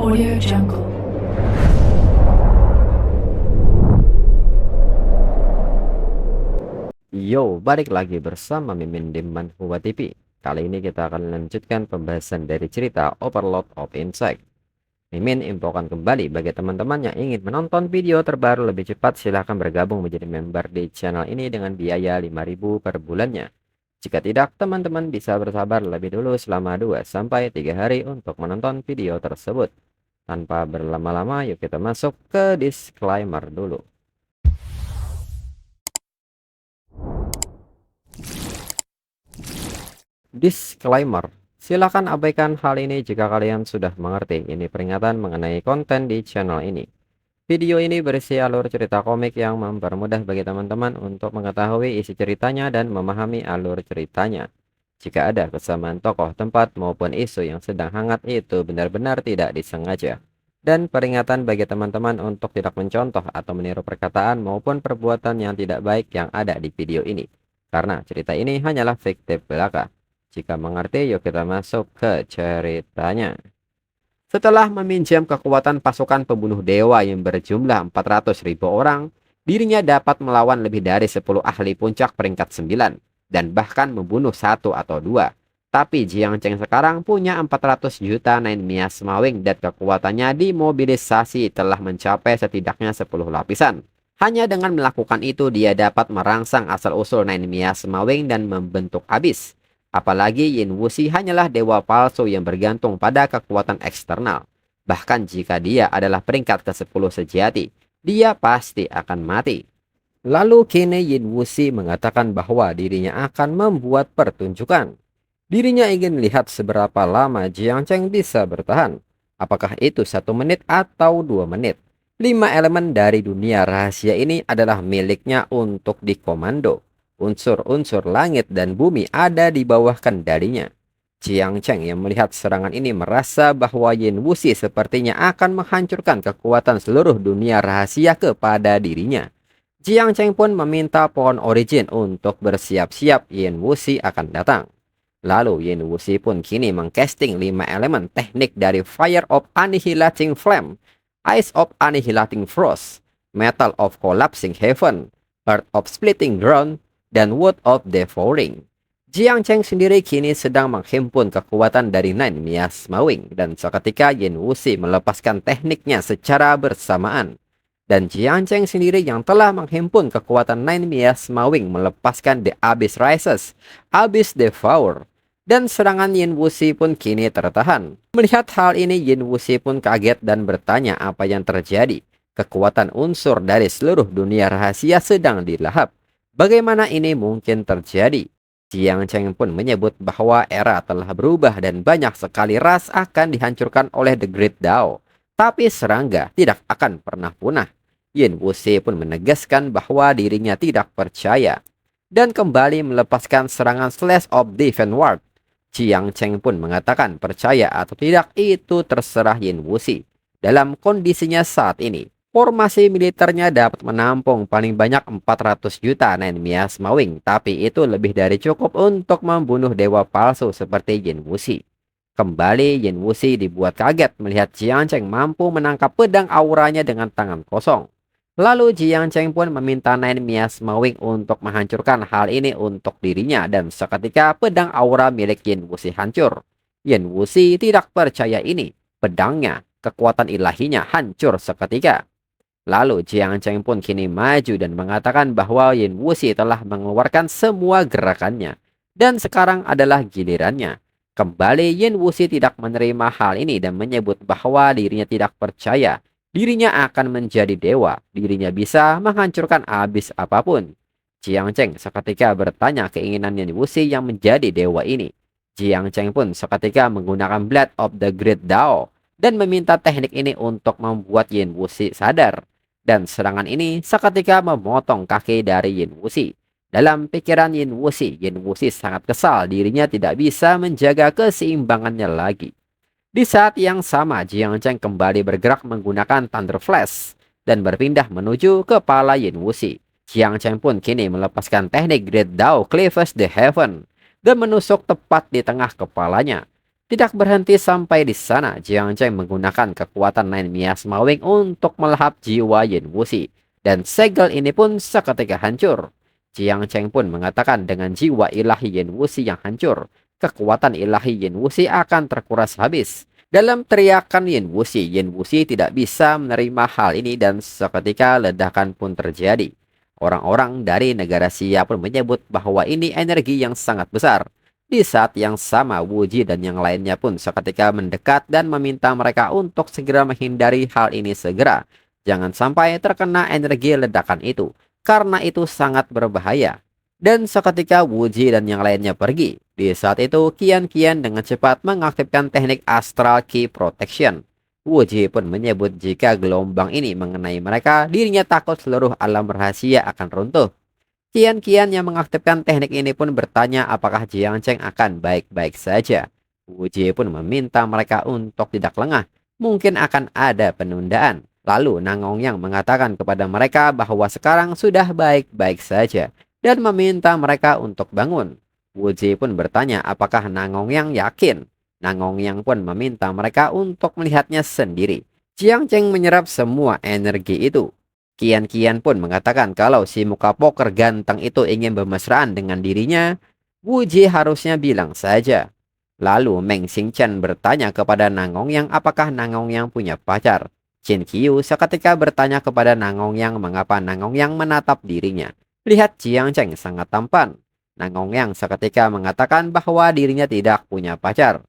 Audio Jungle. Yo, balik lagi bersama Mimin di Manhwa TV. Kali ini kita akan lanjutkan pembahasan dari cerita Overlord of Insect. Mimin infokan kembali bagi teman-teman yang ingin menonton video terbaru lebih cepat, silahkan bergabung menjadi member di channel ini dengan biaya 5.000 per bulannya. Jika tidak, teman-teman bisa bersabar lebih dulu selama 2-3 hari untuk menonton video tersebut. Tanpa berlama-lama, yuk kita masuk ke disclaimer dulu. Disclaimer, silakan abaikan hal ini jika kalian sudah mengerti. Ini peringatan mengenai konten di channel ini. Video ini berisi alur cerita komik yang mempermudah bagi teman-teman untuk mengetahui isi ceritanya dan memahami alur ceritanya. Jika ada kesamaan tokoh, tempat, maupun isu yang sedang hangat, itu benar-benar tidak disengaja. Dan peringatan bagi teman-teman untuk tidak mencontoh atau meniru perkataan maupun perbuatan yang tidak baik yang ada di video ini. Karena cerita ini hanyalah fiktif belaka. Jika mengerti, yuk kita masuk ke ceritanya. Setelah meminjam kekuatan pasukan pembunuh dewa yang berjumlah 400.000 orang, dirinya dapat melawan lebih dari 10 ahli puncak peringkat 9, dan bahkan membunuh 1 atau 2. Tapi Jiang Cheng sekarang punya 400 juta Nine Miasma Wing dan kekuatannya dimobilisasi telah mencapai setidaknya 10 lapisan. Hanya dengan melakukan itu, dia dapat merangsang asal-usul Nine Miasma Wing dan membentuk Abyss. Apalagi Yin Wuxi hanyalah dewa palsu yang bergantung pada kekuatan eksternal. Bahkan jika dia adalah peringkat ke-10 sejati, dia pasti akan mati. Lalu kini Yin Wuxi mengatakan bahwa dirinya akan membuat pertunjukan. Dirinya ingin lihat seberapa lama Jiang Cheng bisa bertahan. Apakah itu 1 menit atau 2 menit? 5 elemen dari dunia rahasia ini adalah miliknya untuk dikomando. Unsur-unsur langit dan bumi ada di bawah kendalinya. Jiang Cheng yang melihat serangan ini merasa bahwa Yin Wuxi sepertinya akan menghancurkan kekuatan seluruh dunia rahasia kepada dirinya. Jiang Cheng pun meminta pohon origin untuk bersiap-siap Yin Wuxi akan datang. Lalu Yin Wuxi pun kini mengcasting 5 elemen teknik dari Fire of Annihilating Flame, Ice of Annihilating Frost, Metal of Collapsing Heaven, Earth of Splitting Ground, dan Wood of Devouring. Jiang Cheng sendiri kini sedang menghimpun kekuatan dari Nine Miasma Wing, dan seketika Yin Wuxi melepaskan tekniknya secara bersamaan. Dan Jiang Cheng sendiri yang telah menghimpun kekuatan Nine Miasma Wing melepaskan The Abyss Rises, Abyss Devour, dan serangan Yin Wuxi pun kini tertahan. Melihat hal ini, Yin Wuxi pun kaget dan bertanya apa yang terjadi. Kekuatan unsur dari seluruh dunia rahasia sedang dilahap. Bagaimana ini mungkin terjadi? Jiang Cheng pun menyebut bahwa era telah berubah dan banyak sekali ras akan dihancurkan oleh The Great Dao. Tapi serangga tidak akan pernah punah. Yin Wuxi pun menegaskan bahwa dirinya tidak percaya dan kembali melepaskan serangan Slash of Divine Ward. Jiang Cheng pun mengatakan percaya atau tidak itu terserah Yin Wuxi. Dalam kondisinya saat ini, formasi militernya dapat menampung paling banyak 400 juta Nine Miasma Wing, tapi itu lebih dari cukup untuk membunuh dewa palsu seperti Yin Wuxi. Kembali Yin Wuxi dibuat kaget melihat Jiang Cheng mampu menangkap pedang auranya dengan tangan kosong. Lalu Jiang Cheng pun meminta Nine Miasma Wing untuk menghancurkan hal ini untuk dirinya, dan seketika pedang aura milik Yin Wuxi hancur. Yin Wuxi tidak percaya ini, pedangnya, kekuatan ilahinya hancur seketika. Lalu Jiang Cheng pun kini maju dan mengatakan bahwa Yin Wuxi telah mengeluarkan semua gerakannya. Dan sekarang adalah gilirannya. Kembali Yin Wuxi tidak menerima hal ini dan menyebut bahwa dirinya tidak percaya. Dirinya akan menjadi dewa. Dirinya bisa menghancurkan abis apapun. Jiang Cheng seketika bertanya keinginan Yin Wuxi yang menjadi dewa ini. Jiang Cheng pun seketika menggunakan Blood of the Great Dao dan meminta teknik ini untuk membuat Yin Wuxi sadar. Dan serangan ini seketika memotong kaki dari Yin Wuxi. Dalam pikiran Yin Wuxi sangat kesal dirinya tidak bisa menjaga keseimbangannya lagi. Di saat yang sama, Jiang Cheng kembali bergerak menggunakan Thunder Flash dan berpindah menuju kepala Yin Wuxi. Jiang Cheng pun kini melepaskan teknik Great Dao Cleaves the Heaven dan menusuk tepat di tengah kepalanya. Tidak berhenti sampai di sana, Jiang Cheng menggunakan kekuatan Nine Miasma Wing untuk melahap jiwa Yin Wuxi. Dan segel ini pun seketika hancur. Jiang Cheng pun mengatakan dengan jiwa ilahi Yin Wuxi yang hancur, kekuatan ilahi Yin Wuxi akan terkuras habis. Dalam teriakan Yin Wuxi tidak bisa menerima hal ini dan seketika ledakan pun terjadi. Orang-orang dari negara Xia pun menyebut bahwa ini energi yang sangat besar. Di saat yang sama, Wuji dan yang lainnya pun seketika mendekat dan meminta mereka untuk segera menghindari hal ini segera. Jangan sampai terkena energi ledakan itu, karena itu sangat berbahaya. Dan seketika Wuji dan yang lainnya pergi. Di saat itu, Qian dengan cepat mengaktifkan teknik Astral Key Protection. Wuji pun menyebut jika gelombang ini mengenai mereka, dirinya takut seluruh alam rahasia akan runtuh. Qian yang mengaktifkan teknik ini pun bertanya apakah Jiang Cheng akan baik-baik saja. Wuji pun meminta mereka untuk tidak lengah. Mungkin akan ada penundaan. Lalu Nangong yang mengatakan kepada mereka bahwa sekarang sudah baik-baik saja. Dan meminta mereka untuk bangun. Wuji pun bertanya apakah Nangong yang yakin. Nangong yang pun meminta mereka untuk melihatnya sendiri. Jiang Cheng menyerap semua energi itu. Qian pun mengatakan kalau si muka poker ganteng itu ingin bermesraan dengan dirinya, Wuji harusnya bilang saja. Lalu Meng Xingchen bertanya kepada Nangong yang apakah Nangong yang punya pacar. Qin Qiu seketika bertanya kepada Nangong yang mengapa Nangong yang menatap dirinya. Lihat Jiang Cheng sangat tampan. Nangong yang seketika mengatakan bahwa dirinya tidak punya pacar.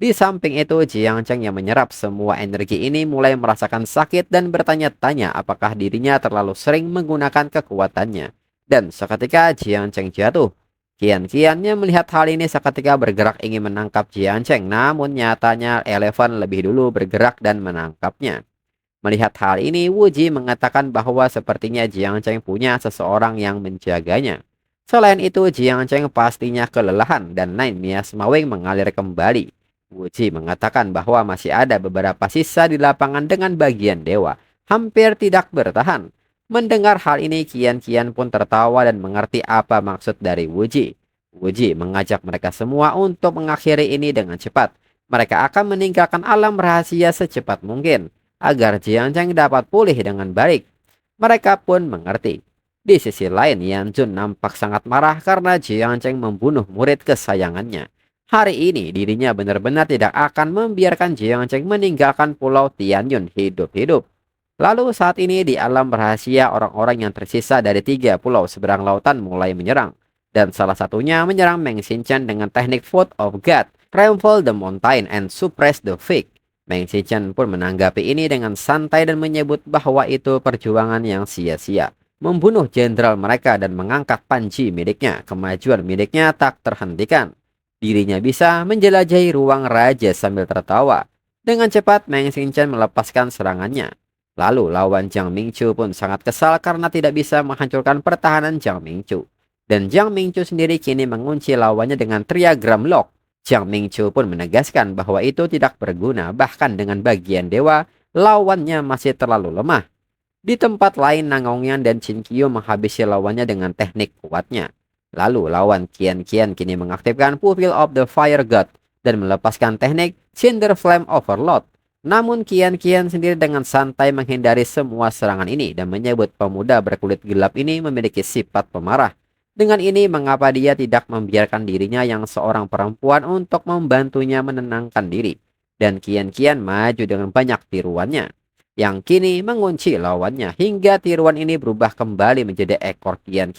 Di samping itu, Jiang Cheng yang menyerap semua energi ini mulai merasakan sakit dan bertanya-tanya apakah dirinya terlalu sering menggunakan kekuatannya. Dan seketika Jiang Cheng jatuh. Qian-qiannya melihat hal ini seketika bergerak ingin menangkap Jiang Cheng, namun nyatanya Eleven lebih dulu bergerak dan menangkapnya. Melihat hal ini, Wuji mengatakan bahwa sepertinya Jiang Cheng punya seseorang yang menjaganya. Selain itu, Jiang Cheng pastinya kelelahan dan Nine Miasma Wing mengalir kembali. Wuji mengatakan bahwa masih ada beberapa sisa di lapangan dengan bagian dewa. Hampir tidak bertahan. Mendengar hal ini, Qian pun tertawa dan mengerti apa maksud dari Wuji. Wuji mengajak mereka semua untuk mengakhiri ini dengan cepat. Mereka akan meninggalkan alam rahasia secepat mungkin, agar Jiang Cheng dapat pulih dengan baik. Mereka pun mengerti. Di sisi lain, Yan Jun nampak sangat marah karena Jiang Cheng membunuh murid kesayangannya. Hari ini dirinya benar-benar tidak akan membiarkan Jiang Cheng meninggalkan pulau Tianyun hidup-hidup. Lalu saat ini di alam rahasia orang-orang yang tersisa dari 3 pulau seberang lautan mulai menyerang. Dan salah satunya menyerang Meng Xingchen dengan teknik Foot of God, Trample the Mountain and Suppress the Fig. Meng Xingchen pun menanggapi ini dengan santai dan menyebut bahwa itu perjuangan yang sia-sia. Membunuh jenderal mereka dan mengangkat panji miliknya, kemajuan miliknya tak terhentikan. Dirinya bisa menjelajahi ruang raja sambil tertawa. Dengan cepat Meng Xingchen melepaskan serangannya. Lalu lawan Jiang Mingchu pun sangat kesal karena tidak bisa menghancurkan pertahanan Jiang Mingchu. Dan Jiang Mingchu sendiri kini mengunci lawannya dengan triagram lock. Jiang Mingchu pun menegaskan bahwa itu tidak berguna, bahkan dengan bagian dewa, lawannya masih terlalu lemah. Di tempat lain, Nangongyan dan Qin Qiu menghabisi lawannya dengan teknik kuatnya. Lalu lawan Qian kini mengaktifkan Pupil of the Fire God dan melepaskan teknik Cinder Flame Overload. Namun Qian sendiri dengan santai menghindari semua serangan ini dan menyebut pemuda berkulit gelap ini memiliki sifat pemarah. Dengan ini mengapa dia tidak membiarkan dirinya yang seorang perempuan untuk membantunya menenangkan diri. Dan Qian maju dengan banyak tiruannya, yang kini mengunci lawannya hingga tiruan ini berubah kembali menjadi ekor Qian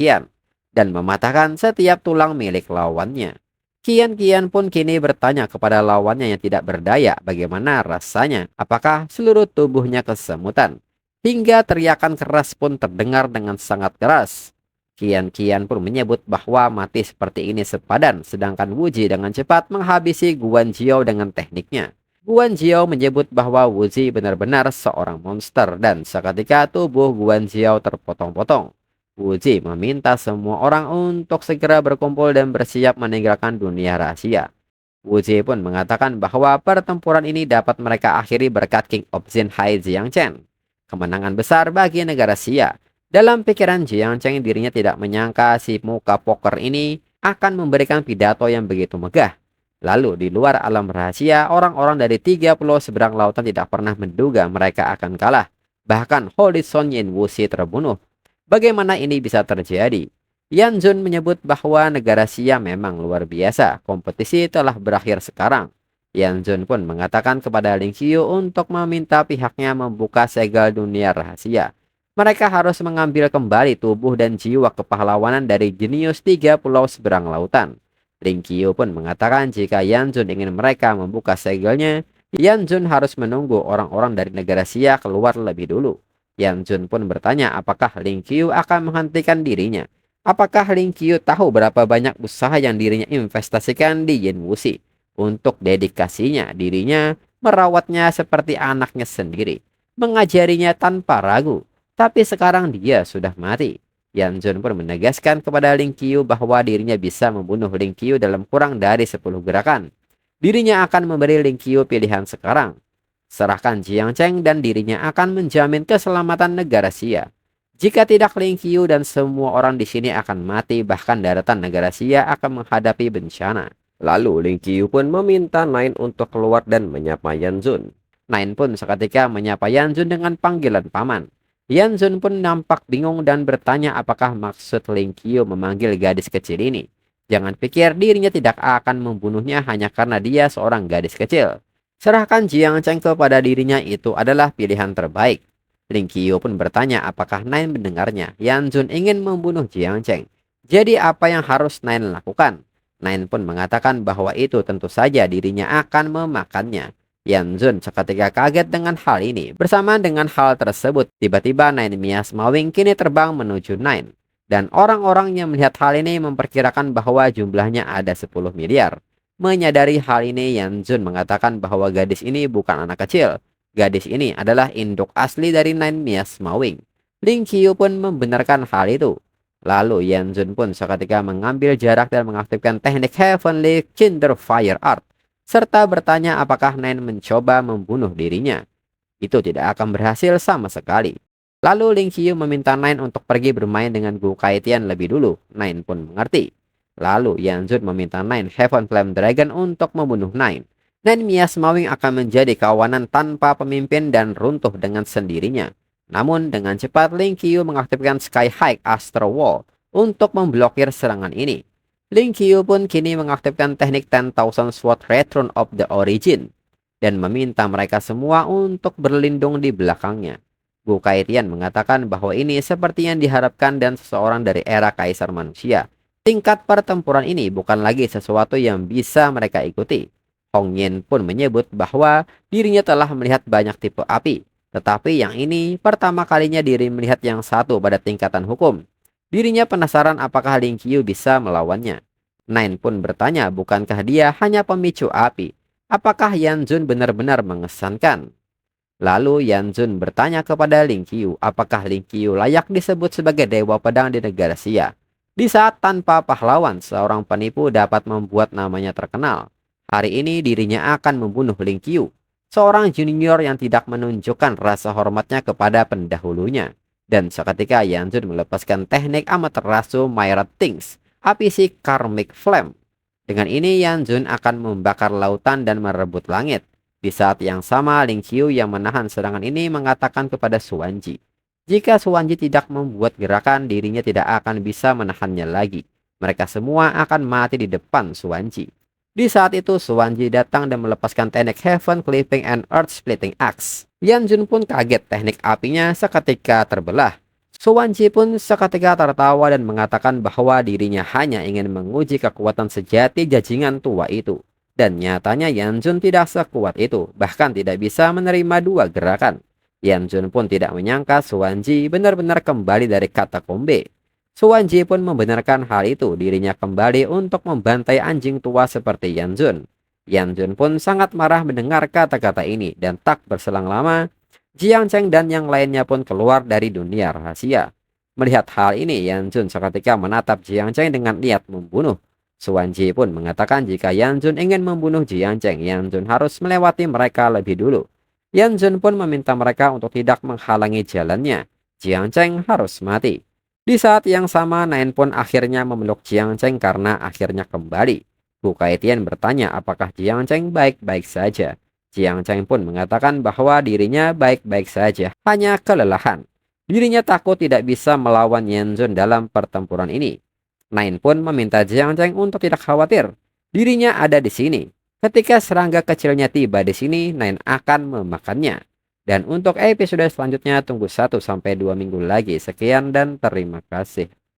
dan mematahkan setiap tulang milik lawannya. Qian pun kini bertanya kepada lawannya yang tidak berdaya bagaimana rasanya, apakah seluruh tubuhnya kesemutan. Hingga teriakan keras pun terdengar dengan sangat keras. Qian pun menyebut bahwa mati seperti ini sepadan, sedangkan Wuji dengan cepat menghabisi Guan Zhao dengan tekniknya. Guan Zhao menyebut bahwa Wuji benar-benar seorang monster dan seketika tubuh Guan Zhao terpotong-potong. Wuji meminta semua orang untuk segera berkumpul dan bersiap meninggalkan dunia rahasia. Wuji pun mengatakan bahwa pertempuran ini dapat mereka akhiri berkat King of Jin Hai Jiang Cheng. Kemenangan besar bagi negara Xia. Dalam pikiran Jiang Cheng, dirinya tidak menyangka si muka poker ini akan memberikan pidato yang begitu megah. Lalu di luar alam rahasia, orang-orang dari 3 pulau seberang lautan tidak pernah menduga mereka akan kalah. Bahkan Holy Son Yin Wuxi terbunuh. Bagaimana ini bisa terjadi? Yan Zun menyebut bahwa negara Xia memang luar biasa. Kompetisi telah berakhir sekarang. Yan Zun pun mengatakan kepada Ling Qiu untuk meminta pihaknya membuka segel dunia rahasia. Mereka harus mengambil kembali tubuh dan jiwa kepahlawanan dari jenius 3 pulau seberang lautan. Ling Qiu pun mengatakan jika Yan Zun ingin mereka membuka segelnya, Yan Zun harus menunggu orang-orang dari negara Xia keluar lebih dulu. Yan Zun pun bertanya apakah Ling Qiu akan menghentikan dirinya. Apakah Ling Qiu tahu berapa banyak usaha yang dirinya investasikan di Yin Wuxi? Untuk dedikasinya, dirinya merawatnya seperti anaknya sendiri, mengajarinya tanpa ragu. Tapi sekarang dia sudah mati. Yan Zun pun menegaskan kepada Ling Qiu bahwa dirinya bisa membunuh Ling Qiu dalam kurang dari 10 gerakan. Dirinya akan memberi Ling Qiu pilihan sekarang. Serahkan Jiang Cheng dan dirinya akan menjamin keselamatan negara Xia. Jika tidak, Ling Qiu dan semua orang di sini akan mati, bahkan daratan negara Xia akan menghadapi bencana. Lalu Ling Qiu pun meminta Nine untuk keluar dan menyapa Yan Zun. Nine pun seketika menyapa Yan Zun dengan panggilan paman. Yan Zun pun nampak bingung dan bertanya apakah maksud Ling Qiu memanggil gadis kecil ini. Jangan pikir dirinya tidak akan membunuhnya hanya karena dia seorang gadis kecil. Serahkan Jiang Cheng kepada dirinya, itu adalah pilihan terbaik. Ling Qiu pun bertanya apakah Nine mendengarnya. Yan Zun ingin membunuh Jiang Cheng. Jadi apa yang harus Nine lakukan? Nine pun mengatakan bahwa itu tentu saja dirinya akan memakannya. Yan Zun seketika kaget dengan hal ini. Bersamaan dengan hal tersebut, tiba-tiba Nine Miasmawing kini terbang menuju Nine. Dan orang-orang yang melihat hal ini memperkirakan bahwa jumlahnya ada 10 miliar. Menyadari hal ini, Yan Zun mengatakan bahwa gadis ini bukan anak kecil. Gadis ini adalah induk asli dari Nine Miasmawing. Ling Qiu pun membenarkan hal itu. Lalu Yan Zun pun seketika mengambil jarak dan mengaktifkan teknik Heavenly Kinder Fire Art, serta bertanya apakah Nine mencoba membunuh dirinya. Itu tidak akan berhasil sama sekali. Lalu Ling Qiu meminta Nine untuk pergi bermain dengan Gu Kaitian lebih dulu. Nine pun mengerti. Lalu Yan Zun meminta Nine Heaven Flame Dragon untuk membunuh Nine. Nine Miasmawing akan menjadi kawanan tanpa pemimpin dan runtuh dengan sendirinya. Namun dengan cepat Ling Qiu mengaktifkan Sky High Astro Wall untuk memblokir serangan ini. Ling Qiu pun kini mengaktifkan teknik 10,000 Sword Return of the Origin dan meminta mereka semua untuk berlindung di belakangnya. Gu Kaitian mengatakan bahwa ini seperti yang diharapkan dan seseorang dari era Kaisar Manusia. Tingkat pertempuran ini bukan lagi sesuatu yang bisa mereka ikuti. Hong Yin pun menyebut bahwa dirinya telah melihat banyak tipe api. Tetapi yang ini pertama kalinya diri melihat yang satu pada tingkatan hukum. Dirinya penasaran apakah Ling Qiu bisa melawannya. Nine pun bertanya bukankah dia hanya pemicu api. Apakah Yan Zun benar-benar mengesankan? Lalu Yan Zun bertanya kepada Ling Qiu apakah Ling Qiu layak disebut sebagai dewa pedang di negara Xia. Di saat tanpa pahlawan, seorang penipu dapat membuat namanya terkenal. Hari ini dirinya akan membunuh Ling Qiu, seorang junior yang tidak menunjukkan rasa hormatnya kepada pendahulunya. Dan seketika Yan Zun melepaskan teknik Amaterasu Myra Things, api si Karmic Flame. Dengan ini Yan Zun akan membakar lautan dan merebut langit. Di saat yang sama Ling Qiu yang menahan serangan ini mengatakan kepada Suanji, jika Suanji tidak membuat gerakan, dirinya tidak akan bisa menahannya lagi. Mereka semua akan mati di depan Suanji. Di saat itu Suanji datang dan melepaskan teknik Heaven Clipping and Earth Splitting Axe. Yan Zun pun kaget, teknik apinya seketika terbelah. Suanji pun seketika tertawa dan mengatakan bahwa dirinya hanya ingin menguji kekuatan sejati jajingan tua itu. Dan nyatanya Yan Zun tidak sekuat itu, bahkan tidak bisa menerima dua gerakan. Yan Zun pun tidak menyangka Suanji benar-benar kembali dari katakombe. Suanji pun membenarkan hal itu, dirinya kembali untuk membantai anjing tua seperti Yan Zun. Yan Zun pun sangat marah mendengar kata-kata ini dan tak berselang lama, Jiang Cheng dan yang lainnya pun keluar dari dunia rahasia. Melihat hal ini, Yan Zun seketika menatap Jiang Cheng dengan niat membunuh. Suanji pun mengatakan jika Yan Zun ingin membunuh Jiang Cheng, Yan Zun harus melewati mereka lebih dulu. Yan Zun pun meminta mereka untuk tidak menghalangi jalannya. Jiang Cheng harus mati. Di saat yang sama, Nine pun akhirnya memeluk Jiang Cheng karena akhirnya kembali. Bu Kaitian bertanya apakah Jiang Cheng baik-baik saja. Jiang Cheng pun mengatakan bahwa dirinya baik-baik saja, hanya kelelahan. Dirinya takut tidak bisa melawan Yenzun dalam pertempuran ini. Nain pun meminta Jiang Cheng untuk tidak khawatir. Dirinya ada di sini. Ketika serangga kecilnya tiba di sini, Nain akan memakannya. Dan untuk episode selanjutnya tunggu 1 sampai 2 minggu lagi. Sekian dan terima kasih.